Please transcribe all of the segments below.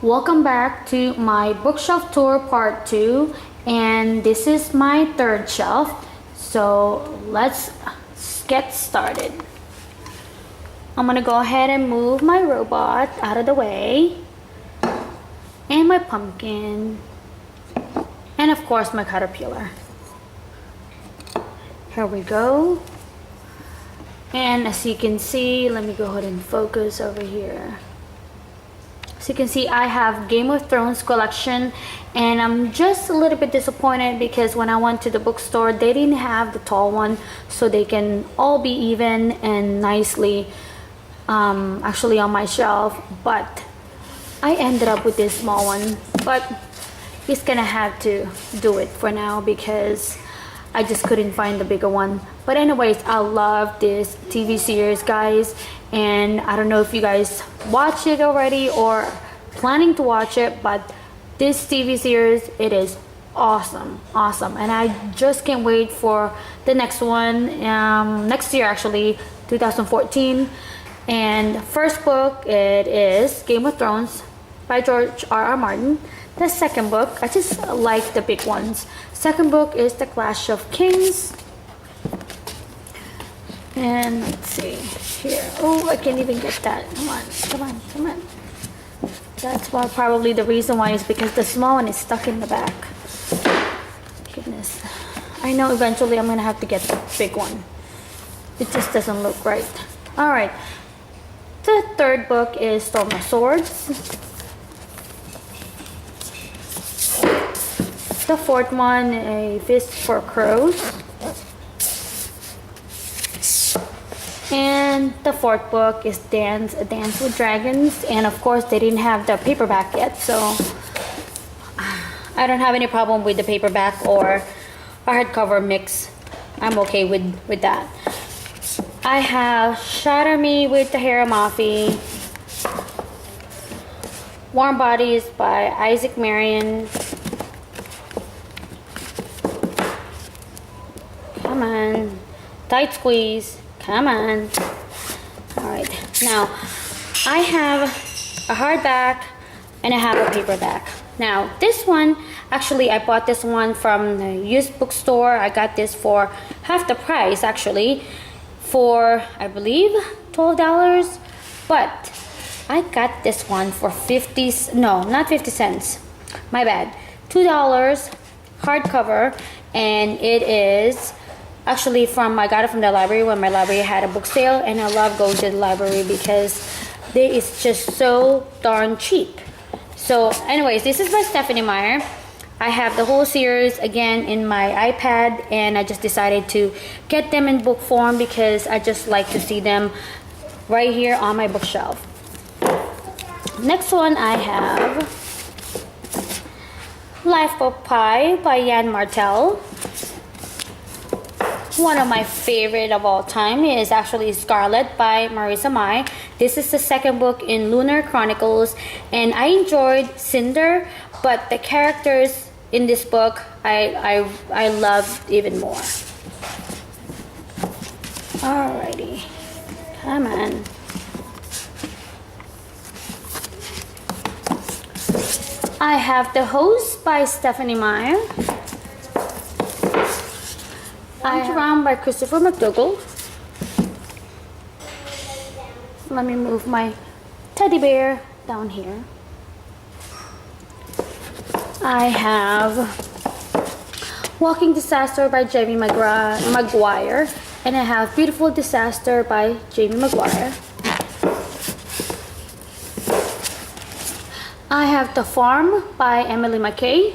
Welcome back to my bookshelf tour part 2, and this is my third shelf. So let's get started. I'm gonna go ahead and move my robot out of the way, and my pumpkin, and of course my caterpillar. Here we go. And as you can see, let me go ahead and focus over here. So you can see I have Game of Thrones collection, and I'm just a little bit disappointed because when I went to the bookstore they didn't have the tall one, so they can all be even and nicely actually on my shelf. But I ended up with this small one, but it's gonna have to do it for now because I just couldn't find the bigger one. But anyways, I love this TV series, guys, and I don't know if you guys watched it already or planning to watch it, but this TV series, it is awesome, and I just can't wait for the next one, next year actually, 2014. And first book, it is Game of Thrones by George R.R. Martin. The second book, I just like the big ones. Second book is The Clash of Kings. And let's see here. Oh, I can't even get that. Come on. That's probably the reason why, is because the small one is stuck in the back. Goodness. I know eventually I'm gonna have to get the big one. It just doesn't look right. Alright. The third book is Storm of Swords. The fourth one, A Fist for Crows. And the fourth book is A Dance with Dragons. And of course they didn't have the paperback yet, so I don't have any problem with the paperback or a hardcover mix. I'm okay with that. I have Shatter Me with Tahereh Mafi. Warm Bodies by Isaac Marion. Come on. Tight Squeeze. Come on. Alright. Now, I have a hardback and I have a paperback. Now, this one, actually, I bought this one from the used bookstore. I got this for half the price, actually, for, I believe, $12. But I got this one for 50, no, not 50 cents. My bad. $2 hardcover, and it is actually I got it from the library when my library had a book sale, and I love going to the library because it's just so darn cheap. So anyways, this is by Stephenie Meyer. I have the whole series again in my iPad, and I just decided to get them in book form because I just like to see them right here on my bookshelf. Next one I have Life of Pi by Yann Martel. One of my favorite of all time is actually Scarlet by Marissa Mai. This is the second book in Lunar Chronicles, and I enjoyed Cinder, but the characters in this book I loved even more. Alrighty, come on. I have The Host by Stephenie Meyer. Around by Christopher McDougall. Let me move my teddy bear down here. I have Walking Disaster by Jamie Maguire, and I have Beautiful Disaster by Jamie Maguire. I have The Farm by Emily Mackay.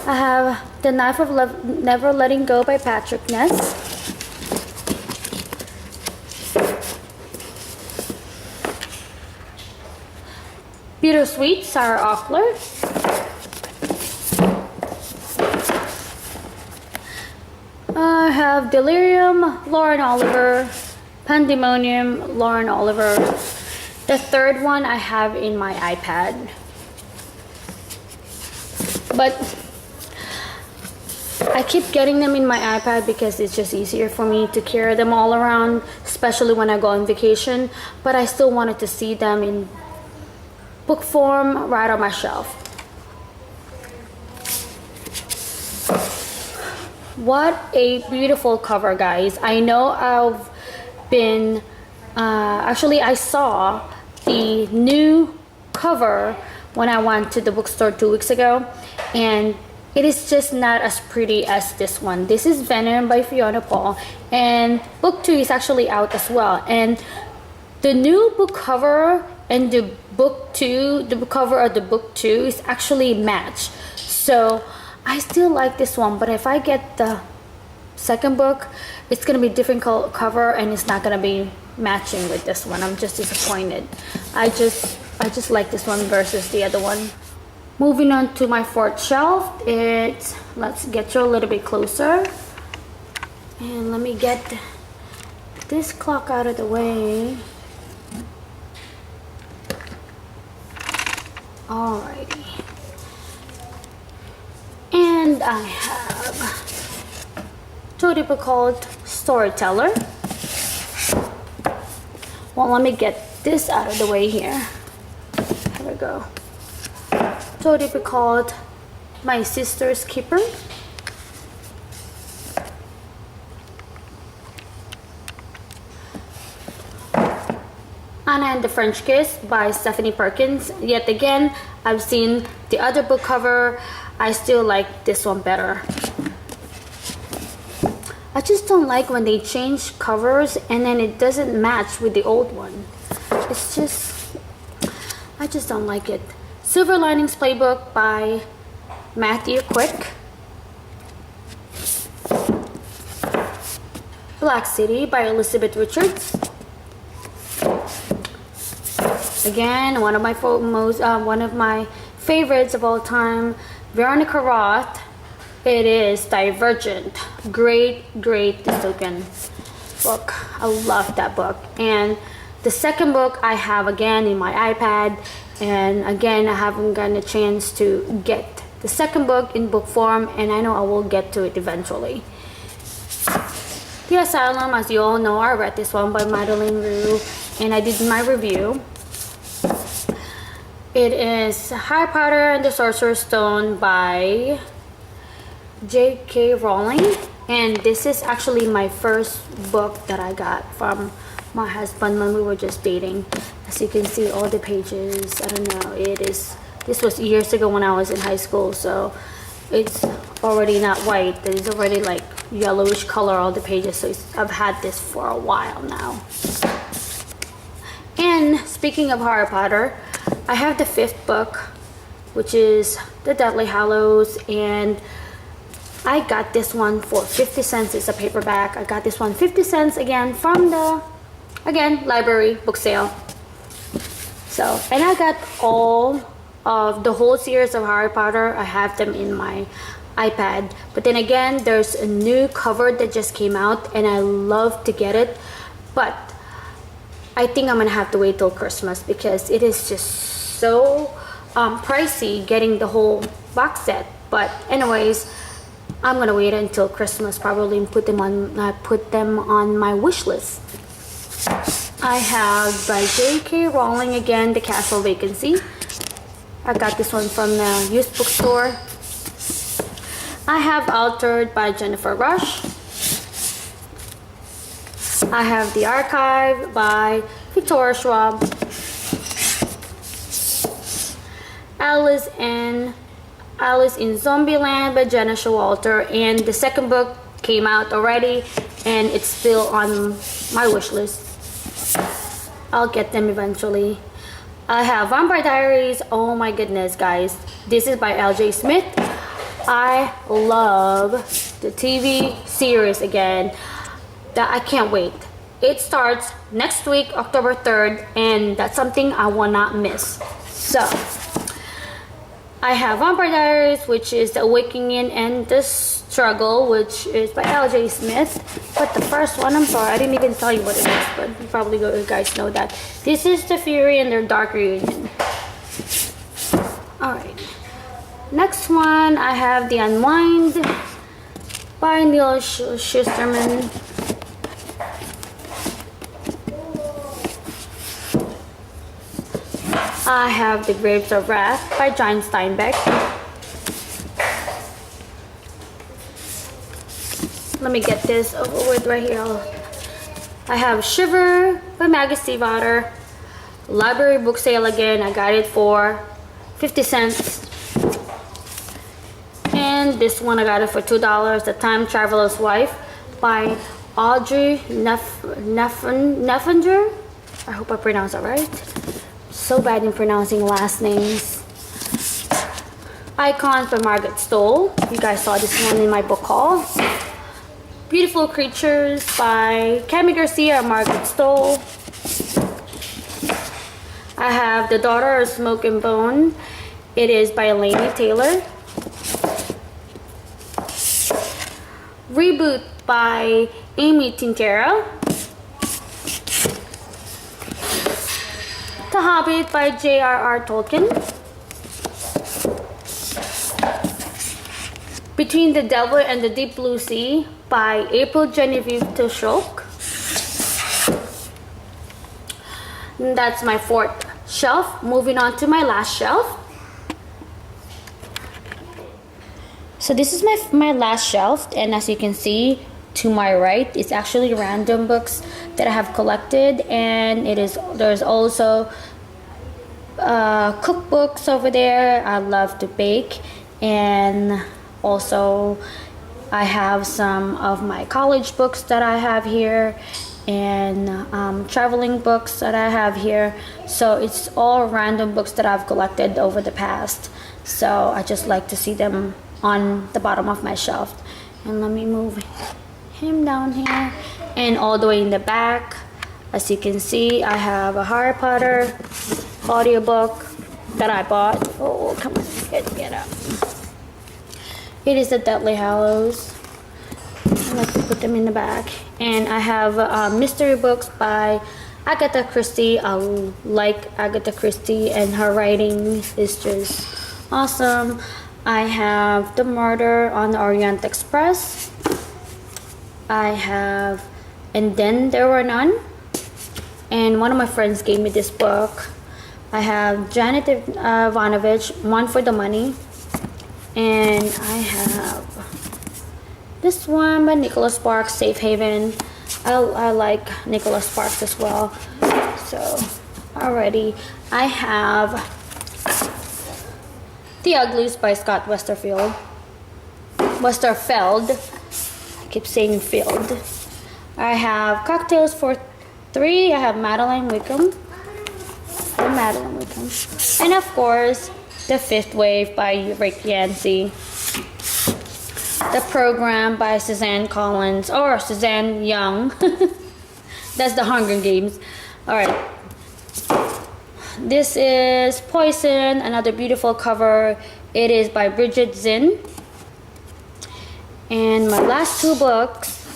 I have The Knife of Love, Never Letting Go by Patrick Ness. Bittersweet, Sarah Ochler. I have Delirium, Lauren Oliver. Pandemonium, Lauren Oliver. The third one I have in my iPad. But I keep getting them in my iPad because it's just easier for me to carry them all around, especially when I go on vacation. But I still wanted to see them in book form right on my shelf. What a beautiful cover, guys. I know I've been actually I saw the new cover when I went to the bookstore 2 weeks ago, and it is just not as pretty as this one. This is Venom by Fiona Paul, and book 2 is actually out as well. And the new book cover and the book cover of the book 2 is actually matched. So I still like this one, but if I get the second book, it's gonna be different cover and it's not gonna be matching with this one. I'm just disappointed. I just like this one versus the other one. Moving on to my fourth shelf, let's get you a little bit closer. And let me get this clock out of the way. Alrighty. And I have Jodi Picoult Storyteller. Well, let me get this out of the way here. Here we go. Jodi Picoult, My Sister's Keeper. Anna and the French Kiss by Stephanie Perkins. Yet again, I've seen the other book cover. I still like this one better. I just don't like when they change covers and then it doesn't match with the old one. It's just, I just don't like it. Silver Linings Playbook by Matthew Quick. Black City by Elizabeth Richards. Again, one of my favorites of all time, Veronica Roth. It is Divergent. Great dystopian book. I love that book. And the second book I have again in my iPad, and again I haven't gotten a chance to get the second book in book form, and I know I will get to it eventually. The Asylum, as you all know, I read this one by Madeleine Roux, and I did my review. It is Harry Potter and the Sorcerer's Stone by J.K. Rowling, and this is actually my first book that I got from my husband when we were just dating. As you can see, all the pages, I don't know, this was years ago when I was in high school, so it's already not white, it's already like yellowish color, all the pages, so I've had this for a while now. And speaking of Harry Potter, I have the 5th book, which is The Deathly Hallows, and I got this one for 50 cents. It's a paperback. I got this one 50 cents again from the library book sale. So, and I got all of the whole series of Harry Potter. I have them in my iPad. But then again, there's a new cover that just came out and I love to get it. But I think I'm gonna have to wait till Christmas because it is just so pricey getting the whole box set. But anyways, I'm gonna wait until Christmas probably and put them on my wish list. I have by J.K. Rowling again, The Castle Vacancy. I got this one from the used bookstore. I have Altered by Jennifer Rush. I have The Archive by Victoria Schwab. Alice in Zombieland by Jenna Showalter, and the second book came out already and it's still on my wish list. I'll get them eventually. I have Vampire Diaries. Oh my goodness, guys, this is by L.J. Smith. I love the TV series again. That I can't wait. It starts next week, October 3rd, and that's something I will not miss. So I have Vampire Diaries, which is The Awakening and the Struggle, which is by L.J. Smith. But the first one, I'm sorry, I didn't even tell you what it is, but you probably you guys know that. This is The Fury and their Dark Reunion. Alright. Next one, I have The Unwind by Neil Shusterman. I have The Grapes of Wrath by John Steinbeck. Let me get this over with right here. I have Shiver by Maggie Stiefvater. Library book sale again. I got it for 50 cents. And this one I got it for $2. The Time Traveler's Wife by Audrey Neffinger. I hope I pronounced that right. So bad in pronouncing last names. Icons by Margaret Stoll. You guys saw this one in my book haul. Beautiful Creatures by Cami Garcia and Margaret Stoll. I have The Daughter of Smoke and Bone. It is by Laini Taylor. Reboot by Amy Tintera. The Hobbit by J.R.R. Tolkien. Between the Devil and the Deep Blue Sea by April Genevieve Toshok. That's my fourth shelf. Moving on to my last shelf. So this is my last shelf, and as you can see to my right, it's actually random books that I have collected, and there's also cookbooks over there. I love to bake, and also I have some of my college books that I have here, and traveling books that I have here. So it's all random books that I've collected over the past. So I just like to see them on the bottom of my shelf. And let me move him down here. And all the way in the back, as you can see, I have a Harry Potter audiobook that I bought. Oh, come on, get up. It is The Deathly Hallows. I like to put them in the back. And I have mystery books by Agatha Christie. I like Agatha Christie, and her writing is just awesome. I have The Murder on the Orient Express. I have And Then There Were None. And one of my friends gave me this book. I have Janet Ivanovich, One for the Money. And I have this one by Nicholas Sparks, Safe Haven. I like Nicholas Sparks as well. So, alrighty. I have The Uglies by Scott Westerfeld. I keep saying Field. I have Cocktails for Three. I have Madeline Wickham. And of course, The Fifth Wave by Rick Yancey. The Program by Suzanne Collins, or Suzanne Young. That's the Hunger Games. Alright. This is Poison, another beautiful cover. It is by Bridget Zinn. And my last two books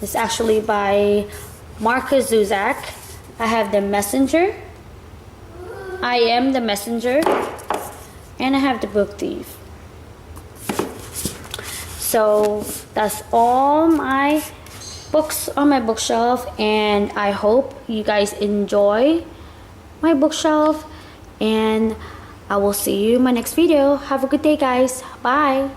is actually by Marcus Zuzak. I have The Messenger. I Am the Messenger. And I have The Book Thief. So that's all my books on my bookshelf, and I hope you guys enjoy my bookshelf, and I will see you in my next video. Have a good day, guys. Bye.